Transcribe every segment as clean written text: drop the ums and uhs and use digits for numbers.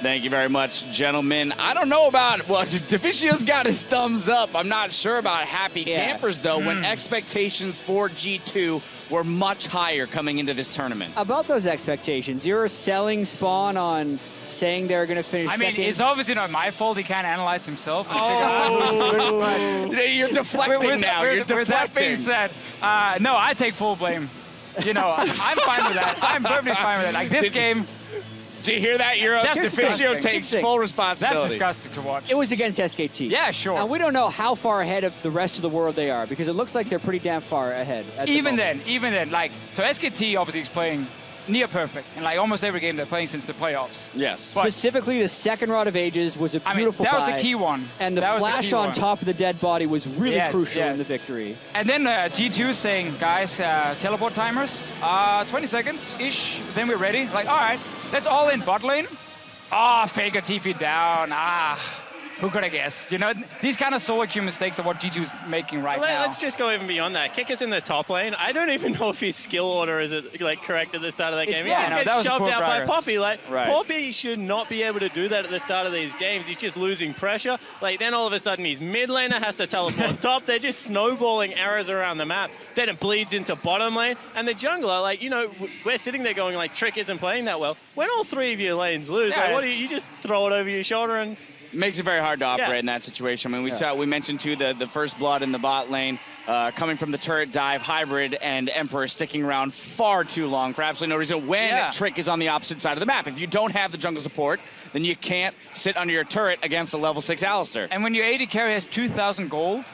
Thank you very much, gentlemen. I don't know about, well, Deficio's got his thumbs up. I'm not sure about happy campers, though, when expectations for G2 were much higher coming into this tournament. About those expectations, you're selling Spawn on saying they're going to finish second. I mean, it's obviously not my fault. He can't analyze himself. You're deflecting now. You're deflecting. With that being said, no, I take full blame. You know, I'm fine with that. I'm perfectly fine with it. Like, this game... Did you hear that, Euro? Deficio takes full responsibility. That's disgusting to watch. It was against SKT. Yeah, sure. And we don't know how far ahead of the rest of the world they are, because it looks like they're pretty damn far ahead. Even then, like, so SKT obviously is playing near perfect in like almost every game they're playing since the playoffs. Yes. But specifically, the second Rod of Ages was a beautiful that was the key one. And the flash on top of the dead body was really crucial in the victory. And then G2 saying, guys, teleport timers, 20 seconds-ish, then we're ready. Like, all right, let's all in bot lane. Faker TP down. Who could have guessed? You know, these kind of solo queue mistakes are what G2's making now. Let's just go even beyond that. Kicker's in the top lane. I don't even know if his skill order is like correct at the start of that game. He just gets shoved out by Poppy. Like, Poppy should not be able to do that at the start of these games. He's just losing pressure. Like, then all of a sudden his mid laner has to teleport top. They're just snowballing arrows around the map. Then it bleeds into bottom lane. And the jungler, like, you know, we're sitting there going, like, Trick isn't playing that well. When all three of your lanes lose, like, what do you just throw it over your shoulder and... Makes it very hard to operate in that situation. I mean, we mentioned too the first blood in the bot lane coming from the turret dive, Hybrid and Emperor sticking around far too long for absolutely no reason when Trick is on the opposite side of the map. If you don't have the jungle support, then you can't sit under your turret against a level 6 Alistar. And when your AD carry has 2,000 gold,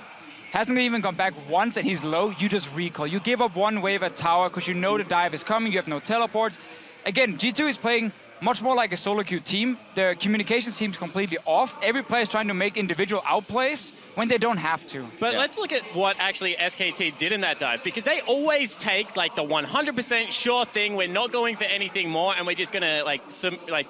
hasn't even gone back once and he's low, you just recall. You give up one wave at tower because you know the dive is coming, you have no teleports. Again, G2 is playing much more like a solo queue team. Their communication seems completely off. Every player is trying to make individual outplays when they don't have to. But let's look at what actually SKT did in that dive, because they always take like the 100% sure thing. We're not going for anything more, and we're just gonna like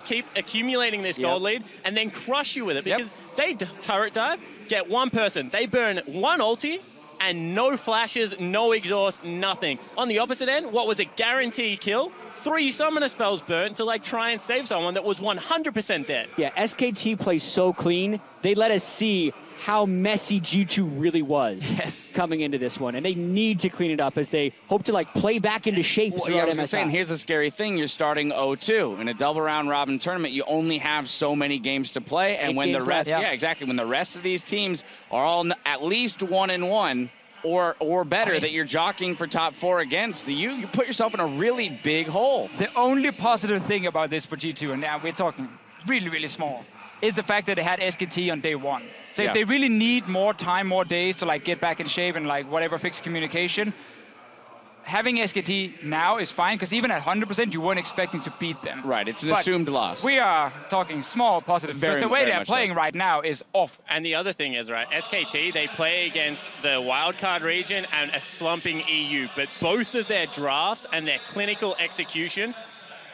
keep accumulating this gold lead and then crush you with it. Because they turret dive, get one person, they burn one ulti, and no flashes, no exhaust, nothing. On the opposite end, what was a guaranteed kill? 3 summoner spells burnt to like try and save someone that was 100% dead. Yeah, SKT plays so clean. They let us see how messy G2 really was coming into this one. And they need to clean it up as they hope to like play back into shape throughout MSI. Saying, here's the scary thing. You're starting 0-2. In a double round robin tournament, you only have so many games to play. And when the rest, when the rest of these teams are all at least 1-1, or better, that you're jockeying for top 4 against, you put yourself in a really big hole. The only positive thing about this for G2, and now we're talking really, really small, is the fact that they had SKT on day 1. So if they really need more time, more days to like get back in shape and like whatever fix communication, having SKT now is fine, because even at 100%, you weren't expecting to beat them. Right, it's an assumed loss. We are talking small positive, because the way they're playing right now is off. And the other thing is, right, SKT, they play against the Wildcard region and a slumping EU, but both of their drafts and their clinical execution,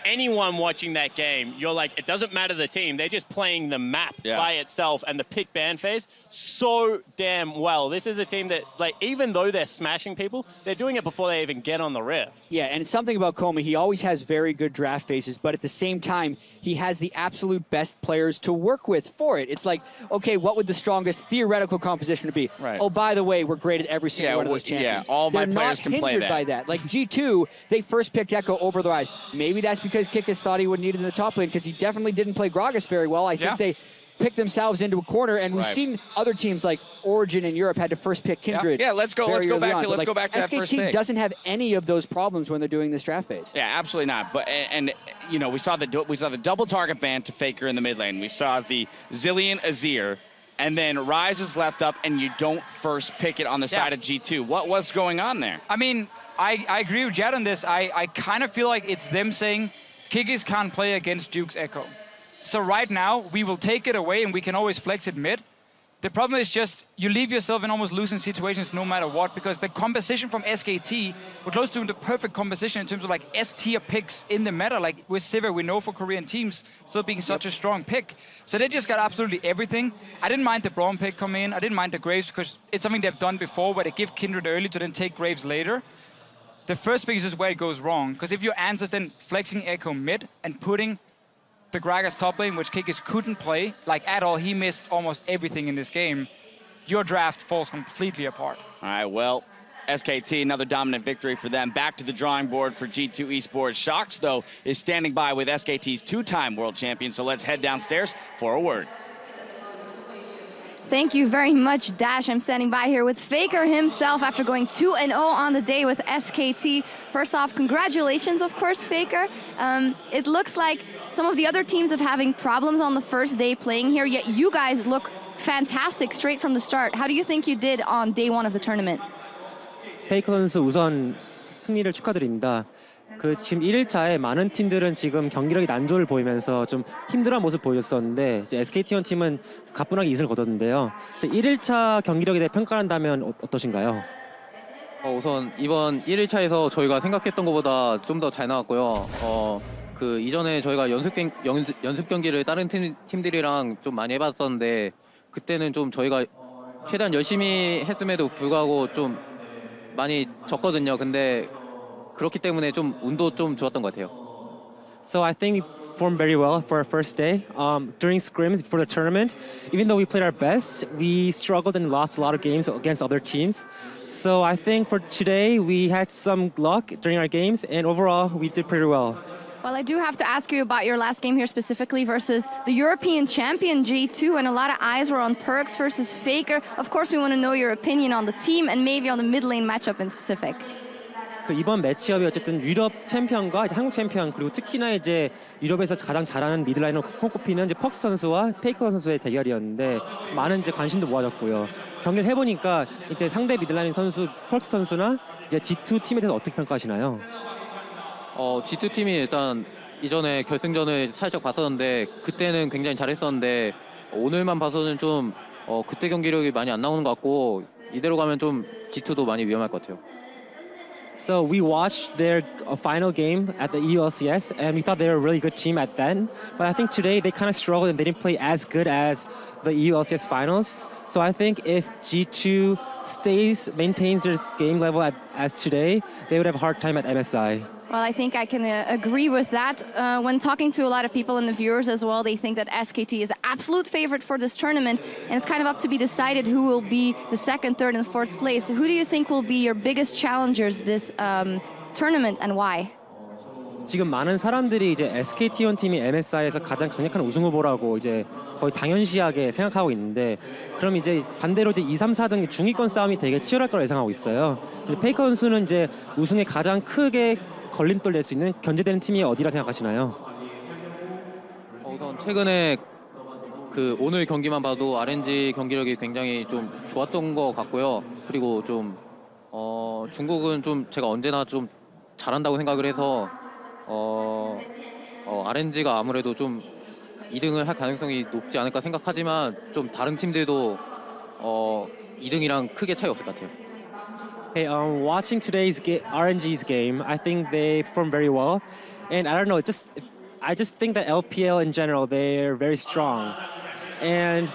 anyone watching that game, you're like, it doesn't matter the team, they're just playing the map by itself and the pick ban phase so damn well. This is a team that, like, even though they're smashing people, they're doing it before they even get on the Rift. Yeah, and it's something about Comey, he always has very good draft phases, but at the same time, he has the absolute best players to work with for it. It's like, okay, what would the strongest theoretical composition be? Right. Oh, by the way, we're great at every single one of those champions. Yeah, all my players can play that. They're not hindered by that. Like G2, they first picked Echo over the Rise. Maybe that's because Kikis thought he would need it in the top lane, because he definitely didn't play Gragas very well. I think they picked themselves into a corner, and we've seen other teams like Origin in Europe had to first pick Kindred. Yeah, let's go back to that first pick. SKT doesn't have any of those problems when they're doing this draft phase. Yeah, absolutely not. But and you know, we saw the double target ban to Faker in the mid lane. We saw the Zillion Azir, and then Rise is left up, and you don't first pick it on the side of G2. What's going on there? I mean, I agree with Jad on this. I kind of feel like it's them saying Kikis can't play against Duke's Echo. So right now, we will take it away and we can always flex it mid. The problem is just you leave yourself in almost losing situations no matter what, because the composition from SKT, we're close to the perfect composition in terms of like S-tier picks in the meta. Like with Sivir, we know for Korean teams still being such a strong pick. So they just got absolutely everything. I didn't mind the Braum pick coming in. I didn't mind the Graves, because it's something they've done before where they give Kindred early to then take Graves later. The first pick is just where it goes wrong, because if your answer is then flexing Echo mid and putting the Gragas top lane, which Kikis couldn't play, like at all. He missed almost everything in this game. Your draft falls completely apart. All right, well, SKT, another dominant victory for them. Back to the drawing board for G2 Esports. Shox, though, is standing by with SKT's two-time world champion, so let's head downstairs for a word. Thank you very much, Dash. I'm standing by here with Faker himself after going 2-0 on the day with SKT. First off, congratulations, of course, Faker. It looks like some of the other teams have having problems on the first day playing here, yet you guys look fantastic straight from the start. How do you think you did on day one of the tournament? 페이커 선수 우선 승리를 축하드립니다. 지금 1일차에 많은 팀들은 지금 경기력이 난조를 보이면서 좀 힘들어한 모습 보였었는데 이제 SKT 팀은 가뿐하게 2승을 거뒀는데요. 1일차 경기력에 대해 평가한다면 어떠신가요? 우선 이번 1일차에서 저희가 생각했던 것보다 좀 더 잘 나왔고요. 이전에 저희가 연습 경기를 다른 팀들이랑 좀 많이 해봤었는데 그때는 좀 저희가 최대한 열심히 했음에도 불구하고 좀 많이 졌거든요. 근데 그렇기 때문에 좀 운도 좀 좋았던 것 같아요. So I think we performed very well for our first day. During scrims for the tournament, even though we played our best, we struggled and lost a lot of games against other teams. So I think for today, we had some luck during our games, and overall, we did pretty well. Well, I do have to ask you about your last game here specifically versus the European champion G2, and a lot of eyes were on Perks versus Faker. Of course, we want to know your opinion on the team and maybe on the mid lane matchup in specific. 이번 매치업이 어쨌든 유럽 챔피언과 이제 한국 챔피언 그리고 특히나 이제 유럽에서 가장 잘하는 미드라이너 손꼽히는 이제 퍽스 선수와 페이커 선수의 대결이었는데 많은 이제 관심도 모아졌고요. 경기를 해보니까 이제 상대 미드라이너 선수 퍽스 선수나 이제 G2 팀에 대해서 어떻게 평가하시나요? G2 팀이 일단 이전에 결승전을 살짝 봤었는데 그때는 굉장히 잘했었는데 오늘만 봐서는 좀 그때 경기력이 많이 안 나오는 것 같고 이대로 가면 좀 G2도 많이 위험할 것 같아요. So we watched their final game at the EU LCS, and we thought they were a really good team at then. But I think today they kind of struggled and they didn't play as good as the EU LCS finals. So I think if G2 maintains their game level as today, they would have a hard time at MSI. Well, I think I can agree with that. When talking to a lot of people and the viewers as well, they think that SKT is the absolute favorite for this tournament, and it's kind of up to be decided who will be the second, third, and fourth place. Who do you think will be your biggest challengers this tournament, and why? 지금 많은 사람들이 이제 SKT 팀이 MSI에서 가장 강력한 우승 후보라고 이제 거의 당연시하게 생각하고 있는데 그럼 이제 반대로 이제 2, 3, 4등 중위권 싸움이 되게 치열할 거라 예상하고 있어요. 근데 페이커 선수는 이제 우승에 가장 크게 걸림돌 낼 수 있는 견제되는 팀이 어디라 생각하시나요? 우선 최근에 오늘 경기만 봐도 RNG 경기력이 굉장히 좀 좋았던 것 같고요. 그리고 좀 중국은 좀 제가 언제나 좀 잘한다고 생각을 해서 RNG가 아무래도 좀 2등을 할 가능성이 높지 않을까 생각하지만 좀 다른 팀들도 2등이랑 크게 차이 없을 것 같아요. Hey, watching today's RNG's game, I think they performed very well, and I don't know, I just think that LPL in general they're very strong, and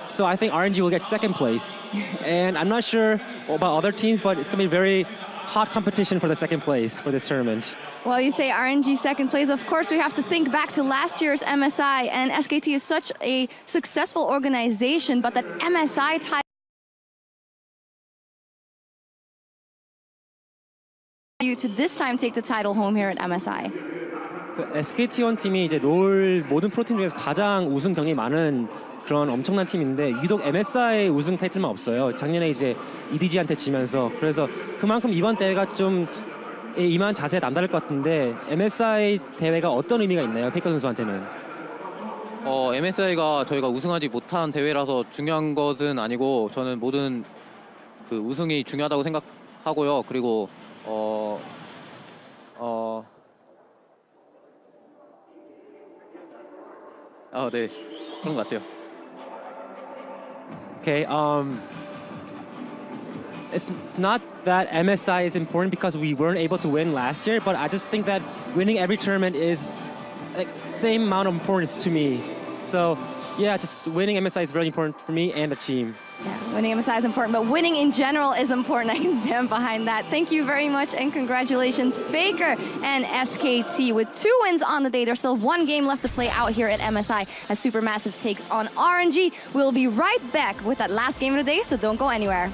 so I think RNG will get second place, and I'm not sure about other teams, but it's gonna be very hot competition for the second place for this tournament. Well, you say RNG second place. Of course, we have to think back to last year's MSI, and SKT is such a successful organization, but that MSI title you to this time take the title home here at MSI. SKT 팀이 이제 롤 모든 프로팀 중에서 가장 우승 경력이 많은 그런 엄청난 팀인데 유독 MSI 우승 타이틀만 없어요. 작년에 이제 EDG한테 지면서 그래서 그만큼 이번 대회가 좀 임한 자세가 남다를 것 같은데 MSI 대회가 어떤 의미가 있나요, 페이커 선수한테는? MSI가 저희가 우승하지 못한 대회라서 중요한 것은 아니고 저는 모든 우승이 중요하다고 생각하고요. 그리고 네 그런 것 같아요. Okay, it's not that MSI is important because we weren't able to win last year, but I just think that winning every tournament is like same amount of importance to me. So yeah, just winning MSI is very important for me and the team. Yeah, winning MSI is important, but winning in general is important. I can stand behind that. Thank you very much, and congratulations, Faker and SKT. With 2 wins on the day, there's still 1 game left to play out here at MSI as Supermassive takes on RNG. We'll be right back with that last game of the day, so don't go anywhere.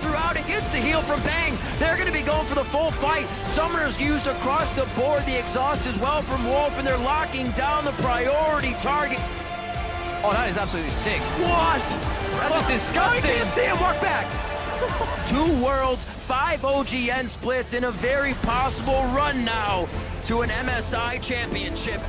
Throughout, it gets the heal from Bang. They're going to be going for the full fight. Summoners used across the board, the exhaust as well from Wolf, and they're locking down the priority target. Oh, that is absolutely sick. What? That's just disgusting. No, you can't see him. Walk back. 2 worlds, 5 OGN splits in a very possible run now to an MSI championship.